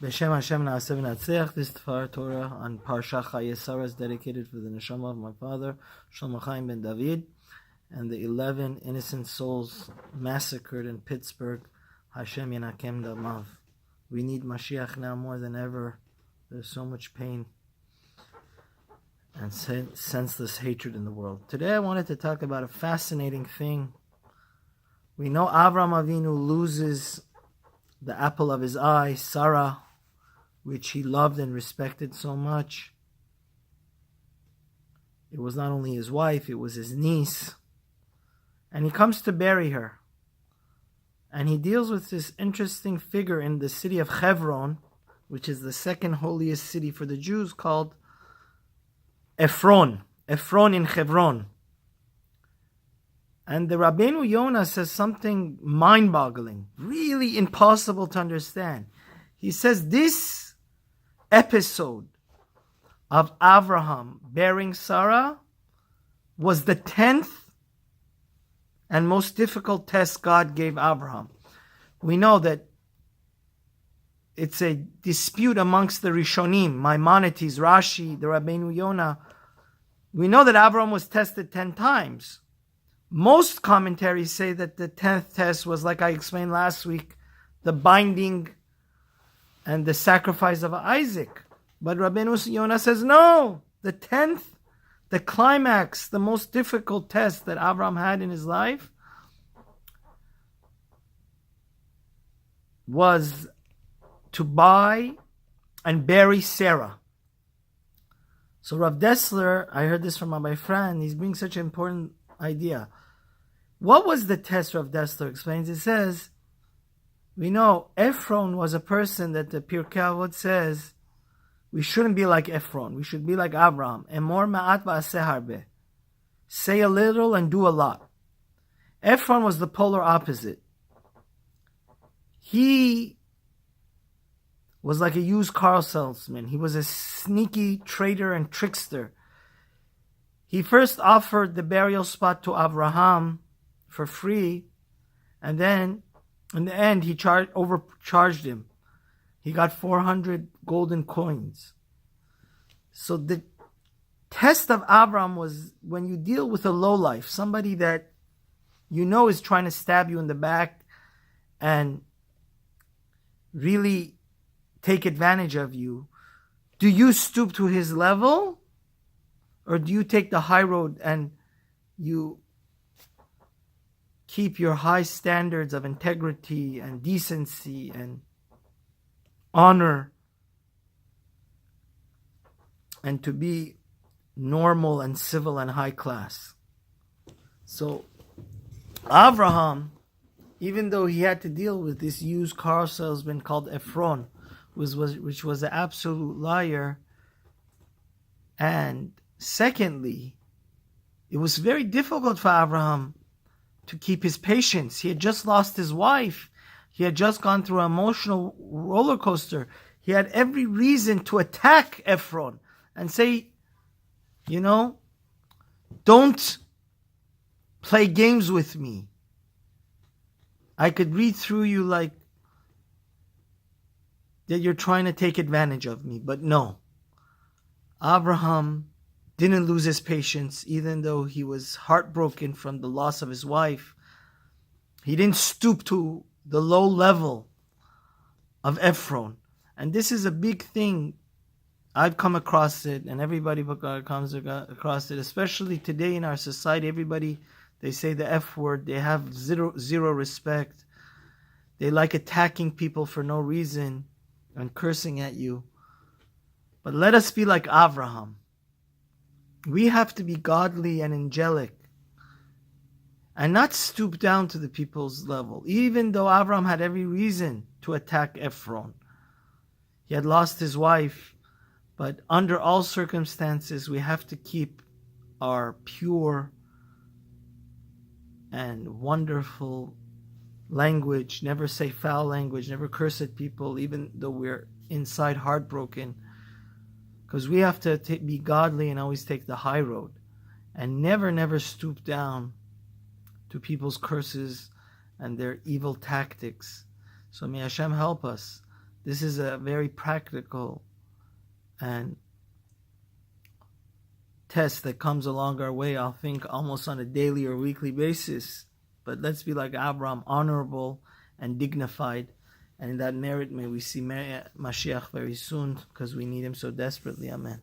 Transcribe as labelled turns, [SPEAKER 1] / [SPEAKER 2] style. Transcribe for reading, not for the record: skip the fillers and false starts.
[SPEAKER 1] B'Shem Hashem Na'aseh V'Natzliach. This Torah on Parsha Chaye Sarah is dedicated for the neshama of my father, Shlomo Chaim Ben Dovid, and the 11 innocent souls massacred in Pittsburgh. Hashem Yenakem Damav. We need Mashiach now more than ever. There's so much pain and senseless hatred in the world. Today I wanted to talk about a fascinating thing. We know Avraham Avinu loses the apple of his eye, Sarah, which he loved and respected so much. It was not only his wife, it was his niece. And he comes to bury her. And he deals with this interesting figure in the city of Hebron, which is the second holiest city for the Jews, called Ephron in Hebron. And the Rabbanu Yona says something mind-boggling, really impossible to understand. He says this episode of Avraham burying Sarah was the 10th and most difficult test God gave Avraham. We know that it's a dispute amongst the Rishonim, Maimonides, Rashi, the Rabbanu Yona. We know that Avraham was tested 10 times. Most commentaries say that the 10th test was, like I explained last week, the binding and the sacrifice of Isaac. But Rabbanu Yona says, no, the 10th, the climax, the most difficult test that Avraham had in his life was to buy and bury Sarah. So Rav Dessler, I heard this from my friend, he's bringing such an important idea. What was the test? Rav Dessler explains. It says, we know Ephron was a person that the Pirkei Avot says we shouldn't be like Ephron. We should be like Avraham. Emor ma'at va'aseh harbe. Say a little and do a lot. Ephron was the polar opposite. He was like a used car salesman. He was a sneaky traitor and trickster. He first offered the burial spot to Avraham for free, and then in the end he overcharged him. He got 400 golden coins. So the test of Avraham was when you deal with a lowlife, somebody that you know is trying to stab you in the back and really take advantage of you. Do you stoop to his level? Or do you take the high road and you keep your high standards of integrity and decency and honor and to be normal and civil and high class? So Avraham, even though he had to deal with this used car salesman called Ephron, which was an absolute liar, and secondly, it was very difficult for Avraham to keep his patience. He had just lost his wife. He had just gone through an emotional roller coaster. He had every reason to attack Ephron and say, don't play games with me. I could read through you like that you're trying to take advantage of me. But no. Avraham didn't lose his patience, even though he was heartbroken from the loss of his wife. He didn't stoop to the low level of Ephron. And this is a big thing. I've come across it, and everybody comes across it, especially today in our society. Everybody, they say the F word. They have zero respect. They like attacking people for no reason and cursing at you. But let us be like Avraham. We have to be godly and angelic and not stoop down to the people's level. Even though Avraham had every reason to attack Ephron. He had lost his wife, but under all circumstances, we have to keep our pure and wonderful language, never say foul language, never curse at people, even though we're inside heartbroken. Because we have to be godly and always take the high road and never stoop down to people's curses and their evil tactics. So may Hashem help us This is a very practical and test that comes along our way, I'll think almost on a daily or weekly basis. But let's be like Avraham, honorable and dignified. And in that merit, may we see Mashiach very soon, because we need him so desperately. Amen.